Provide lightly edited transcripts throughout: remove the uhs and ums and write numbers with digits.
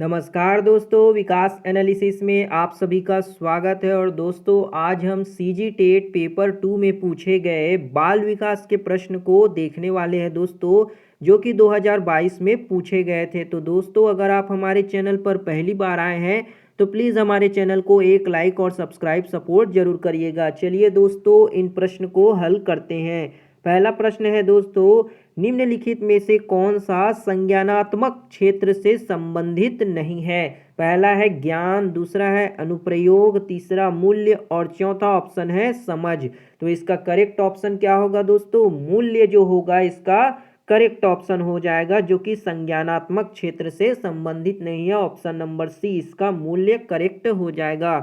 नमस्कार दोस्तों, विकास एनालिसिस में आप सभी का स्वागत है। और दोस्तों, आज हम सीजी टेट पेपर 2 में पूछे गए बाल विकास के प्रश्न को देखने वाले हैं दोस्तों, जो कि 2022 में पूछे गए थे। तो दोस्तों, अगर आप हमारे चैनल पर पहली बार आए हैं तो प्लीज़ हमारे चैनल को एक लाइक और सब्सक्राइब सपोर्ट जरूर करिएगा। चलिए दोस्तों, इन प्रश्न को हल करते हैं। पहला प्रश्न है दोस्तों, निम्नलिखित में से कौन सा संज्ञानात्मक क्षेत्र से संबंधित नहीं है? पहला है ज्ञान, दूसरा है अनुप्रयोग, तीसरा मूल्य और चौथा ऑप्शन है समझ। तो इसका करेक्ट ऑप्शन क्या होगा दोस्तों? मूल्य जो होगा इसका करेक्ट ऑप्शन हो जाएगा, जो कि संज्ञानात्मक क्षेत्र से संबंधित नहीं है। ऑप्शन नंबर सी इसका मूल्य करेक्ट हो जाएगा।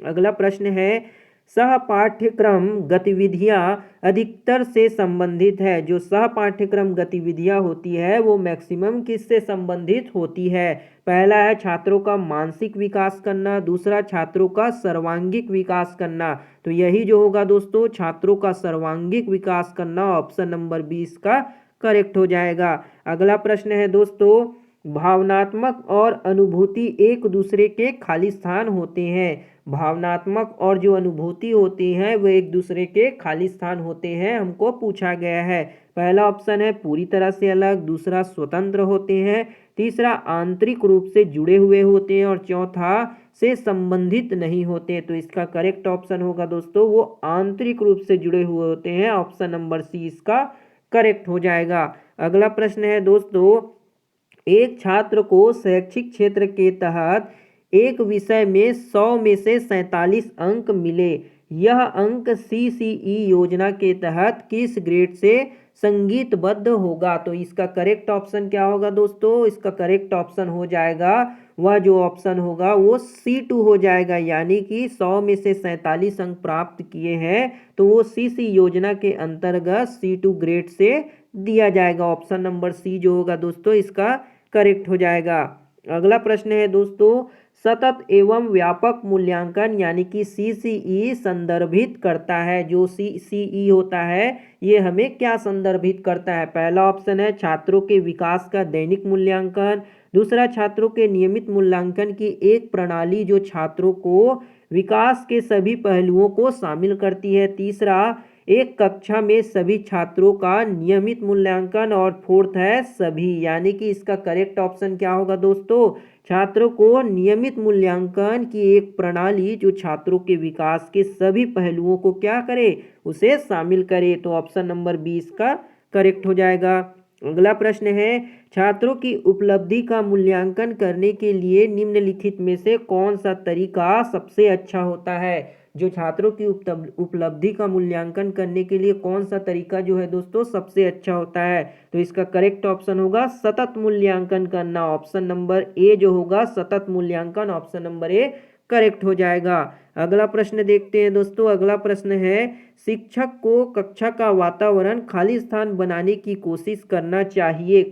अगला प्रश्न है, सह पाठ्यक्रम गतिविधियां अधिकतर से संबंधित है। जो सह पाठ्यक्रम गतिविधियां होती है वो मैक्सिमम किससे संबंधित होती है? पहला है छात्रों का मानसिक विकास करना, दूसरा छात्रों का सर्वांगीण विकास करना। तो यही जो होगा दोस्तों, छात्रों का सर्वांगीण विकास करना। ऑप्शन नंबर 20 का करेक्ट हो जाएगा। अगला प्रश्न है दोस्तों, भावनात्मक और अनुभूति एक दूसरे के खाली स्थान होते हैं। भावनात्मक और जो अनुभूति होती है वो एक दूसरे के खाली स्थान होते हैं, हमको पूछा गया है। पहला ऑप्शन है पूरी तरह से अलग, दूसरा स्वतंत्र होते हैं, तीसरा आंतरिक रूप से जुड़े हुए होते हैं और चौथा से संबंधित नहीं होते। तो इसका करेक्ट ऑप्शन होगा दोस्तों, वो आंतरिक रूप से जुड़े हुए होते हैं। ऑप्शन नंबर सी इसका करेक्ट हो जाएगा। अगला प्रश्न है दोस्तों, एक छात्र को शैक्षिक क्षेत्र के तहत एक विषय में 100 में से 47 अंक मिले। यह अंक सीसीई योजना के तहत किस ग्रेड से संगीतबद्ध होगा? तो इसका करेक्ट ऑप्शन क्या होगा दोस्तों? इसका करेक्ट ऑप्शन हो जाएगा, वह जो ऑप्शन होगा वो C2 हो जाएगा। यानी कि 100 में से 47 अंक प्राप्त किए हैं तो वो सीसी योजना के अंतर्गत C2 ग्रेड से दिया जाएगा। ऑप्शन नंबर सी जो होगा दोस्तों इसका करेक्ट हो जाएगा। अगला प्रश्न है दोस्तों, सतत एवं व्यापक मूल्यांकन यानी कि सीसीई संदर्भित करता है। जो सीसीई होता है ये हमें क्या संदर्भित करता है? पहला ऑप्शन है छात्रों के विकास का दैनिक मूल्यांकन, दूसरा छात्रों के नियमित मूल्यांकन की एक प्रणाली जो छात्रों को विकास के सभी पहलुओं को शामिल करती है, तीसरा एक कक्षा में सभी छात्रों का नियमित मूल्यांकन और फोर्थ है सभी। यानी कि इसका करेक्ट ऑप्शन क्या होगा दोस्तों? छात्रों को नियमित मूल्यांकन की एक प्रणाली जो छात्रों के विकास के सभी पहलुओं को क्या करे, उसे शामिल करे। तो ऑप्शन नंबर 20 का करेक्ट हो जाएगा। अगला प्रश्न है, छात्रों की उपलब्धि का मूल्यांकन करने के लिए निम्नलिखित में से कौन सा तरीका सबसे अच्छा होता है? जो छात्रों की उपलब्धि का मूल्यांकन करने के लिए कौन सा तरीका जो है दोस्तों सबसे अच्छा होता है? तो इसका करेक्ट ऑप्शन होगा सतत मूल्यांकन करना। ऑप्शन नंबर ए जो होगा सतत मूल्यांकन, ऑप्शन नंबर ए करेक्ट हो जाएगा। अगला प्रश्न देखते हैं दोस्तों। अगला प्रश्न है, शिक्षक को कक्षा का वातावरण खाली स्थान बनाने की कोशिश करना चाहिए।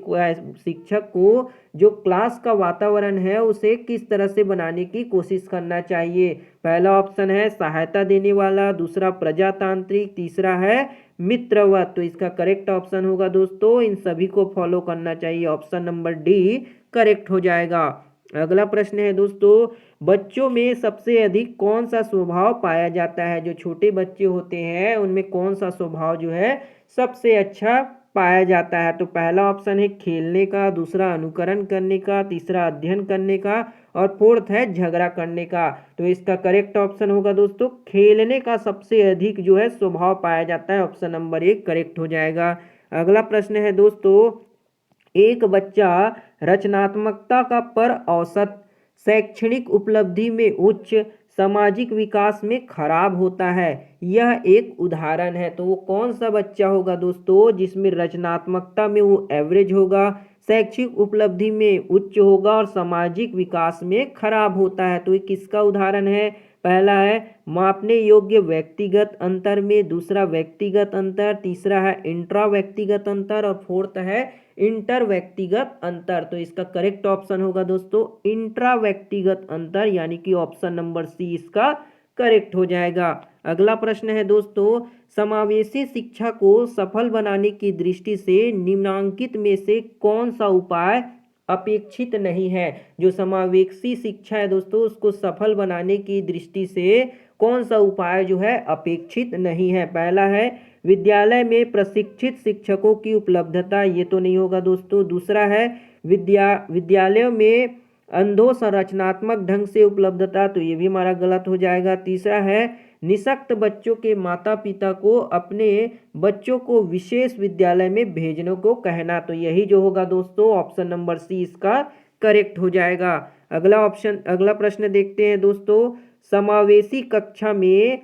शिक्षक को जो क्लास का वातावरण है उसे किस तरह से बनाने की कोशिश करना चाहिए? पहला ऑप्शन है सहायता देने वाला, दूसरा प्रजातांत्रिक, तीसरा है मित्रवत। तो इसका करेक्ट ऑप्शन होगा दोस्तों, इन सभी को फॉलो करना चाहिए। ऑप्शन नंबर डी करेक्ट हो जाएगा। अगला प्रश्न है दोस्तों, बच्चों में सबसे अधिक कौन सा स्वभाव पाया जाता है? जो छोटे बच्चे होते हैं उनमें कौन सा स्वभाव जो है सबसे अच्छा पाया जाता है? तो पहला ऑप्शन है खेलने का, दूसरा अनुकरण करने का, तीसरा अध्ययन करने का और फोर्थ है झगड़ा करने का। तो इसका करेक्ट ऑप्शन होगा दोस्तों, खेलने का सबसे अधिक जो है स्वभाव पाया जाता है। ऑप्शन नंबर 1 करेक्ट हो जाएगा। अगला प्रश्न है दोस्तों, एक बच्चा रचनात्मकता का पर औसत, शैक्षणिक उपलब्धि में उच्च, सामाजिक विकास में खराब होता है। यह एक उदाहरण है। तो वो कौन सा बच्चा होगा दोस्तों जिसमें रचनात्मकता में वो एवरेज होगा, शैक्षिक उपलब्धि में उच्च होगा और सामाजिक विकास में खराब होता है? तो ये किसका उदाहरण है? पहला है मापने योग्य व्यक्तिगत अंतर में, दूसरा व्यक्तिगत अंतर, तीसरा है इंट्रा व्यक्तिगत अंतर और फोर्थ है इंटर व्यक्तिगत अंतर। तो इसका करेक्ट ऑप्शन होगा दोस्तों इंट्रा व्यक्तिगत अंतर, यानी कि ऑप्शन नंबर सी इसका करेक्ट हो जाएगा। अगला प्रश्न है दोस्तों, समावेशी शिक्षा को सफल बनाने की दृष्टि से निम्नांकित में से कौन सा उपाय अपेक्षित नहीं है। जो समावेशी शिक्षा है दोस्तों, उसको सफल बनाने की दृष्टि से कौन सा उपाय जो है अपेक्षित नहीं है? पहला है विद्यालय में प्रशिक्षित शिक्षकों की उपलब्धता, ये तो नहीं होगा दोस्तों। दूसरा है विद्यालयों में अंधोसंरचनात्मक ढंग से उपलब्धता, तो ये भी हमारा गलत हो जाएगा। तीसरा है निःशक्त बच्चों के माता पिता को अपने बच्चों को विशेष विद्यालय में भेजने को कहना, तो यही जो होगा दोस्तों ऑप्शन नंबर सी इसका करेक्ट हो जाएगा। अगला प्रश्न देखते हैं दोस्तों। समावेशी कक्षा में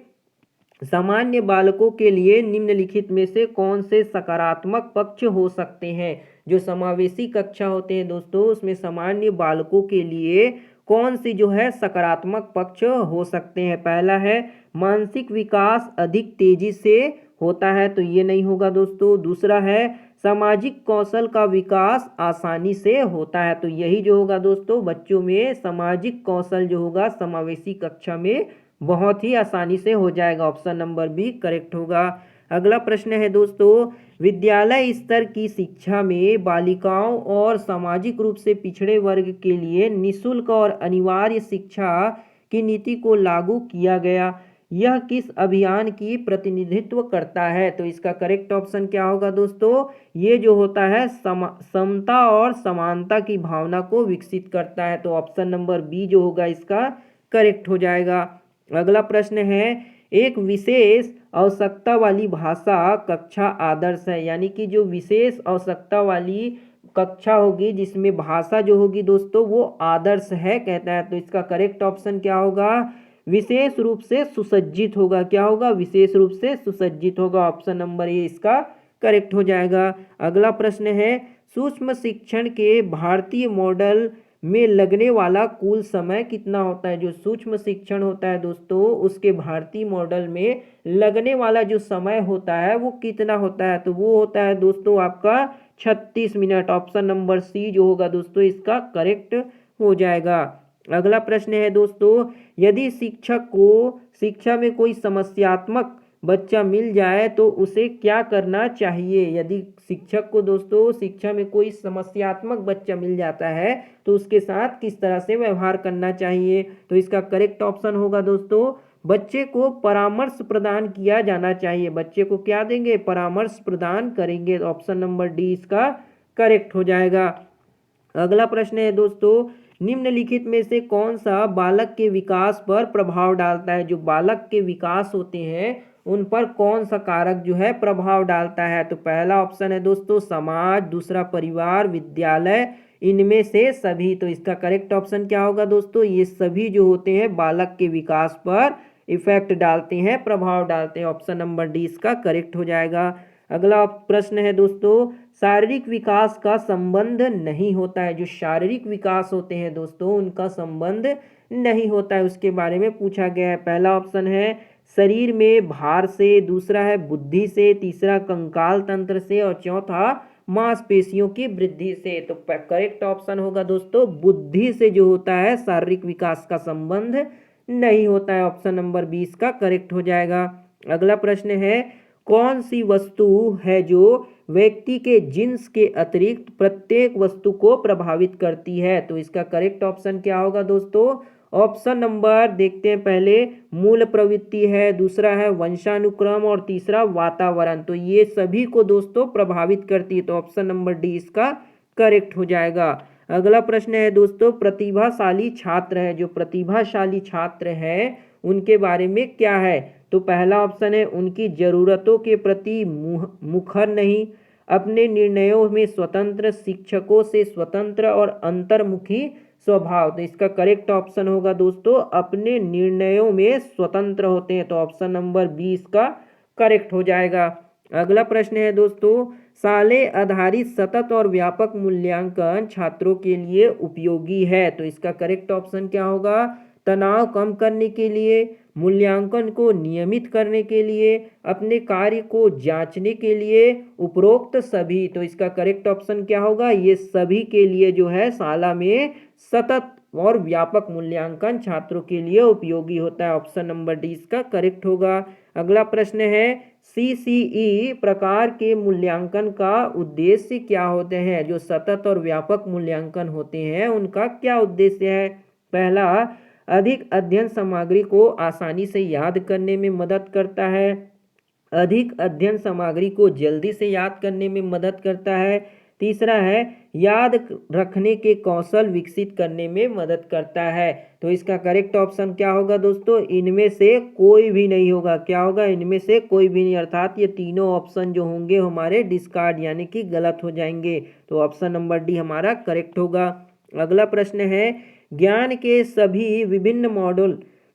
सामान्य बालकों के लिए निम्नलिखित में से कौन से सकारात्मक पक्ष हो सकते हैं? जो समावेशी कक्षा होते हैं दोस्तों, उसमें सामान्य बालकों के लिए कौन सी जो है सकारात्मक पक्ष हो सकते हैं? पहला है मानसिक विकास अधिक तेजी से होता है, तो ये नहीं होगा दोस्तों। दूसरा है सामाजिक कौशल का विकास आसानी से होता है, तो यही जो होगा दोस्तों बच्चों में सामाजिक कौशल जो होगा समावेशी कक्षा में बहुत ही आसानी से हो जाएगा। ऑप्शन नंबर बी करेक्ट होगा। अगला प्रश्न है दोस्तों, विद्यालय स्तर की शिक्षा में बालिकाओं और सामाजिक रूप से पिछड़े वर्ग के लिए निःशुल्क और अनिवार्य शिक्षा की नीति को लागू किया गया। यह किस अभियान की प्रतिनिधित्व करता है? तो इसका करेक्ट ऑप्शन क्या होगा दोस्तों? ये जो होता है समता और समानता की भावना को विकसित करता है, तो ऑप्शन नंबर बी जो होगा इसका करेक्ट हो जाएगा। अगला प्रश्न है, एक विशेष आवश्यकता वाली भाषा कक्षा आदर्श है, यानी कि जो विशेष आवश्यकता वाली कक्षा होगी जिसमें भाषा जो होगी दोस्तों वो आदर्श है कहता है, तो इसका करेक्ट ऑप्शन क्या होगा? विशेष रूप से सुसज्जित होगा। क्या होगा? विशेष रूप से सुसज्जित होगा। ऑप्शन नंबर ए इसका करेक्ट हो जाएगा। अगला प्रश्न है, सूक्ष्म शिक्षण के भारतीय मॉडल में लगने वाला कुल समय कितना होता है? जो सूक्ष्म शिक्षण होता है दोस्तों, उसके भारतीय मॉडल में लगने वाला जो समय होता है वो कितना होता है? तो वो होता है दोस्तों आपका 36 मिनट। ऑप्शन नंबर सी जो होगा दोस्तों इसका करेक्ट हो जाएगा। अगला प्रश्न है दोस्तों, यदि शिक्षक को शिक्षा में कोई समस्यात्मक बच्चा मिल जाए तो उसे क्या करना चाहिए? यदि शिक्षक को दोस्तों शिक्षा में कोई समस्यात्मक बच्चा मिल जाता है तो उसके साथ किस तरह से व्यवहार करना चाहिए? तो इसका करेक्ट ऑप्शन होगा दोस्तों, बच्चे को परामर्श प्रदान किया जाना चाहिए। बच्चे को क्या देंगे? परामर्श प्रदान करेंगे। ऑप्शन नंबर डी इसका करेक्ट हो जाएगा। अगला प्रश्न है दोस्तों, निम्नलिखित में से कौन सा बालक के विकास पर प्रभाव डालता है? जो बालक के विकास होते हैं उन पर कौन सा कारक जो है प्रभाव डालता है? तो पहला ऑप्शन है दोस्तों समाज, दूसरा परिवार, विद्यालय, इनमें से सभी। तो इसका करेक्ट ऑप्शन क्या होगा दोस्तों? ये सभी जो होते हैं बालक के विकास पर इफेक्ट डालते हैं, प्रभाव डालते हैं। ऑप्शन नंबर डी इसका करेक्ट हो जाएगा। अगला प्रश्न है दोस्तों, शारीरिक विकास का संबंध नहीं होता है। जो शारीरिक विकास होते हैं दोस्तों उनका संबंध नहीं होता है, उसके बारे में पूछा गया है। पहला ऑप्शन है शरीर में भार से, दूसरा है बुद्धि से, तीसरा कंकाल तंत्र से और चौथा मांसपेशियों की वृद्धि से। तो करेक्ट ऑप्शन होगा दोस्तों बुद्धि से जो होता है शारीरिक विकास का संबंध नहीं होता है। ऑप्शन नंबर 20 का करेक्ट हो जाएगा। अगला प्रश्न है, कौन सी वस्तु है जो व्यक्ति के जिन्स के अतिरिक्त प्रत्येक वस्तु को प्रभावित करती है? तो इसका करेक्ट ऑप्शन क्या होगा दोस्तों? ऑप्शन नंबर देखते हैं पहले, मूल प्रवृत्ति है, दूसरा है वंशानुक्रम और तीसरा वातावरण। तो ये सभी को दोस्तों प्रभावित करती है, तो ऑप्शन नंबर डी इसका करेक्ट हो जाएगा। अगला प्रश्न है दोस्तों, प्रतिभाशाली छात्र है, जो प्रतिभाशाली छात्र है उनके बारे में क्या है? तो पहला ऑप्शन है उनकी जरूरतों के प्रति मुखर नहीं, अपने निर्णयों में स्वतंत्र, शिक्षकों से स्वतंत्र और अंतर्मुखी स्वभाव। तो इसका करेक्ट ऑप्शन होगा दोस्तों अपने निर्णयों में स्वतंत्र होते हैं, तो ऑप्शन नंबर 20 का करेक्ट हो जाएगा। अगला प्रश्न है दोस्तों, साले आधारित सतत और व्यापक मूल्यांकन छात्रों के लिए उपयोगी है। तो इसका करेक्ट ऑप्शन क्या होगा? तनाव कम करने के लिए, मूल्यांकन को नियमित करने के लिए, अपने कार्य को जांचने के लिए, उपरोक्त सभी। तो इसका करेक्ट ऑप्शन क्या होगा? ये सभी के लिए जो है शाला में सतत और व्यापक मूल्यांकन छात्रों के लिए उपयोगी होता है। ऑप्शन नंबर डी इसका करेक्ट होगा। अगला प्रश्न है सीसीई प्रकार के मूल्यांकन का उद्देश्य क्या होते हैं? जो सतत और व्यापक मूल्यांकन होते हैं उनका क्या उद्देश्य है? पहला, अधिक अध्ययन सामग्री को आसानी से याद करने में मदद करता है। अधिक अध्ययन सामग्री को जल्दी से याद करने में मदद करता है। तीसरा है याद रखने के कौशल विकसित करने में मदद करता है। तो इसका करेक्ट ऑप्शन क्या होगा दोस्तों? इनमें से कोई भी नहीं होगा। क्या होगा? इनमें से कोई भी नहीं, अर्थात ये तीनों ऑप्शन जो होंगे हमारे डिस्कार्ड यानी कि गलत हो जाएंगे। तो ऑप्शन नंबर डी हमारा करेक्ट होगा। अगला प्रश्न है ज्ञान के सभी विभिन्न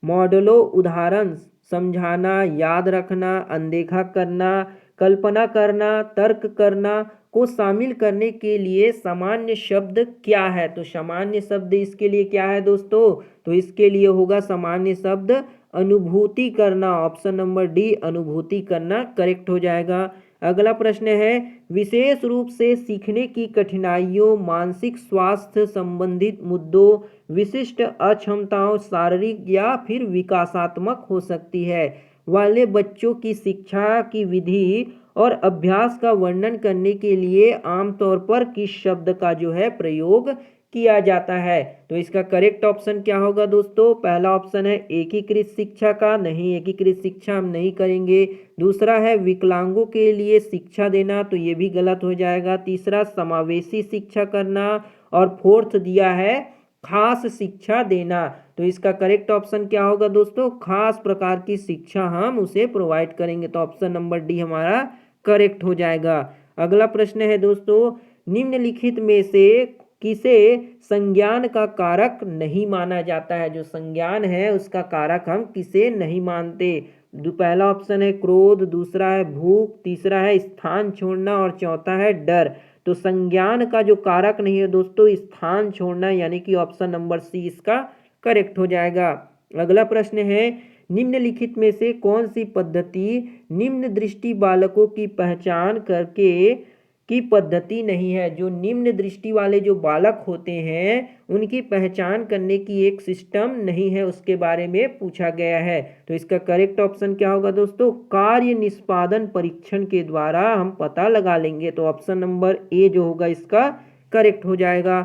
मॉडलों उदाहरण समझाना, याद रखना, अनदेखा करना, कल्पना करना, तर्क करना को शामिल करने के लिए सामान्य शब्द क्या है? तो सामान्य शब्द इसके लिए क्या है दोस्तों? तो इसके लिए होगा सामान्य शब्द अनुभूति करना। ऑप्शन नंबर डी अनुभूति करना करेक्ट हो जाएगा। अगला प्रश्न है विशेष रूप से सीखने की कठिनाइयों, मानसिक स्वास्थ्य संबंधित मुद्दों, विशिष्ट अक्षमताओं, शारीरिक या फिर विकासात्मक हो सकती है वाले बच्चों की शिक्षा की विधि और अभ्यास का वर्णन करने के लिए आमतौर पर किस शब्द का जो है प्रयोग किया जाता है? तो इसका करेक्ट ऑप्शन क्या होगा दोस्तों? पहला ऑप्शन है एकीकृत शिक्षा का, नहीं एकीकृत शिक्षा हम नहीं करेंगे। दूसरा है विकलांगों के लिए शिक्षा देना, तो ये भी गलत हो जाएगा। तीसरा समावेशी शिक्षा करना और फोर्थ दिया है खास शिक्षा देना। तो इसका करेक्ट ऑप्शन क्या होगा दोस्तों? खास प्रकार की शिक्षा हम उसे प्रोवाइड करेंगे। तो ऑप्शन नंबर डी हमारा करेक्ट हो जाएगा। अगला प्रश्न है दोस्तों निम्नलिखित में से किसे संज्ञान का कारक नहीं माना जाता है? जो संज्ञान है उसका कारक हम किसे नहीं मानते? पहला ऑप्शन है क्रोध, दूसरा है भूख, तीसरा है स्थान छोड़ना और चौथा है डर। तो संज्ञान का जो कारक नहीं है दोस्तों स्थान छोड़ना, यानी कि ऑप्शन नंबर सी इसका करेक्ट हो जाएगा। अगला प्रश्न है निम्नलिखित में से कौन सी पद्धति निम्न दृष्टि बालकों की पहचान करके की पद्धति नहीं है? जो निम्न दृष्टि वाले जो बालक होते हैं उनकी पहचान करने की एक सिस्टम नहीं है, उसके बारे में पूछा गया है। तो इसका करेक्ट ऑप्शन क्या होगा दोस्तों? कार्य निष्पादन परीक्षण के द्वारा हम पता लगा लेंगे। तो ऑप्शन नंबर ए जो होगा इसका करेक्ट हो जाएगा।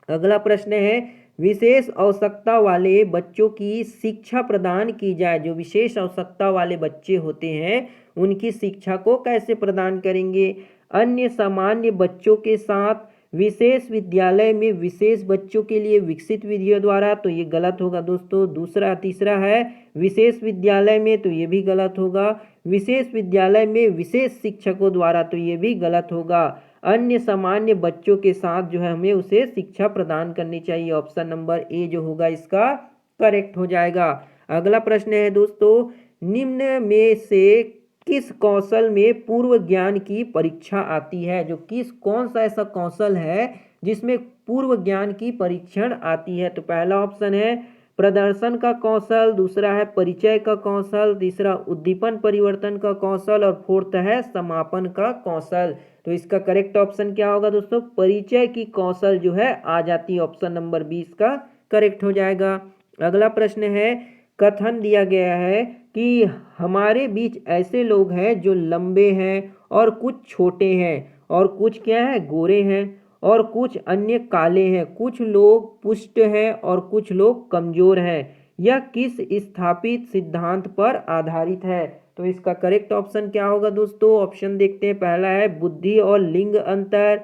अगला प्रश्न है विशेष आवश्यकता वाले बच्चों की शिक्षा प्रदान की जाए। जो विशेष आवश्यकता वाले बच्चे होते हैं उनकी शिक्षा को कैसे प्रदान करेंगे? अन्य सामान्य बच्चों के साथ, विशेष विद्यालय में विशेष बच्चों के लिए विकसित विधियों द्वारा, तो ये गलत होगा दोस्तों। तीसरा है विशेष विद्यालय में, तो ये भी गलत होगा। विशेष विद्यालय में विशेष शिक्षकों द्वारा, तो ये भी गलत होगा। अन्य सामान्य बच्चों के साथ जो है हमें उसे शिक्षा प्रदान करनी चाहिए। ऑप्शन नंबर ए जो होगा इसका करेक्ट हो जाएगा। अगला प्रश्न है दोस्तों निम्न में से किस कौशल में पूर्व ज्ञान की परीक्षा आती है? जो कौन सा ऐसा कौशल है जिसमें पूर्व ज्ञान की परीक्षण आती है? तो पहला ऑप्शन है प्रदर्शन का कौशल, दूसरा है परिचय का कौशल, तीसरा उद्दीपन परिवर्तन का कौशल और फोर्थ है समापन का कौशल। तो इसका करेक्ट ऑप्शन क्या होगा दोस्तों? परिचय की कौशल जो है आ जाती है। ऑप्शन नंबर 20 का करेक्ट हो जाएगा। अगला प्रश्न है कथन दिया गया है कि हमारे बीच ऐसे लोग हैं जो लंबे हैं और कुछ छोटे हैं और कुछ क्या है गोरे हैं और कुछ अन्य काले हैं, कुछ लोग पुष्ट हैं और कुछ लोग कमजोर हैं। यह किस स्थापित सिद्धांत पर आधारित है? तो इसका करेक्ट ऑप्शन क्या होगा दोस्तों? ऑप्शन देखते हैं। पहला है बुद्धि और लिंग अंतर,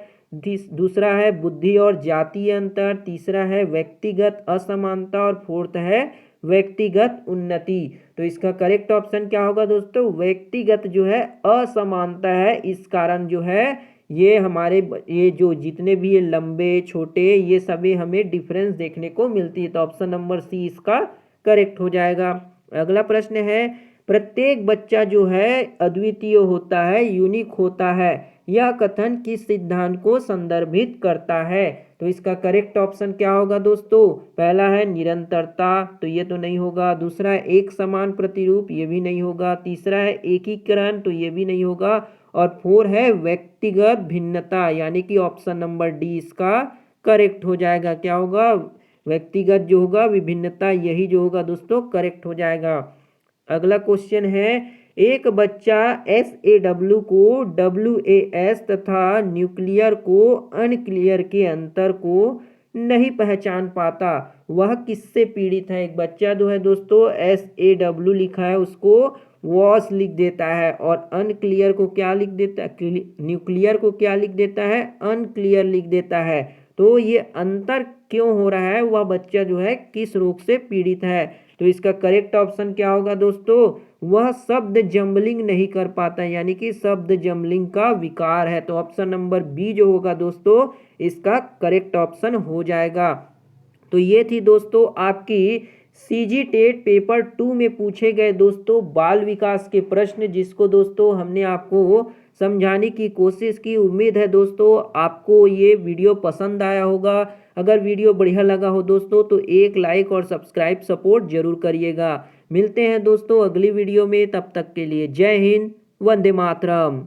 दूसरा है बुद्धि और जातीय अंतर, तीसरा है व्यक्तिगत असमानता और फोर्थ है व्यक्तिगत उन्नति। तो इसका करेक्ट ऑप्शन क्या होगा दोस्तों? व्यक्तिगत जो है असमानता है। इस कारण जो है ये हमारे ये जो जितने भी ये लंबे छोटे ये सभी हमें डिफरेंस देखने को मिलती है। तो ऑप्शन नंबर सी इसका करेक्ट हो जाएगा। अगला प्रश्न है प्रत्येक बच्चा जो है अद्वितीय होता है, यूनिक होता है, यह कथन किस सिद्धांत को संदर्भित करता है? तो इसका करेक्ट ऑप्शन क्या होगा दोस्तों? पहला है निरंतरता, तो ये तो नहीं होगा। दूसरा है एक समान प्रतिरूप, ये भी नहीं होगा। तीसरा है एकीकरण, तो ये भी नहीं होगा। और फोर है व्यक्तिगत भिन्नता, यानी कि ऑप्शन नंबर डी इसका करेक्ट हो जाएगा। क्या होगा? व्यक्तिगत जो होगा विभिन्नता, यही जो होगा दोस्तों करेक्ट हो जाएगा। अगला क्वेश्चन है, एक बच्चा SAW को WAS तथा न्यूक्लियर को अनक्लियर के अंतर को नहीं पहचान पाता, वह किससे पीड़ित है। एक बच्चा जो है दोस्तों SAW लिखा है उसको वॉस लिख देता है और अनक्लियर को क्या लिख देता है, न्यूक्लियर को क्या लिख देता है, अनक्लियर लिख देता है। तो ये अंतर क्यों हो रहा है, वह बच्चा जो है किस रोग से पीड़ित है। तो इसका करेक्ट ऑप्शन क्या होगा दोस्तों, वह शब्द जम्बलिंग नहीं कर पाता, यानी कि शब्द जम्बलिंग का विकार है। तो ऑप्शन नंबर बी जो होगा दोस्तों इसका करेक्ट ऑप्शन हो जाएगा। तो ये थी दोस्तों आपकी सीजी टेट पेपर 2 में पूछे गए दोस्तों बाल विकास के प्रश्न, जिसको दोस्तों हमने आपको समझाने की कोशिश की। उम्मीद है दोस्तों आपको ये वीडियो पसंद आया होगा। अगर वीडियो बढ़िया लगा हो दोस्तों तो एक लाइक और सब्सक्राइब सपोर्ट जरूर करिएगा। मिलते हैं दोस्तों अगली वीडियो में, तब तक के लिए जय हिंद, वंदे मातरम।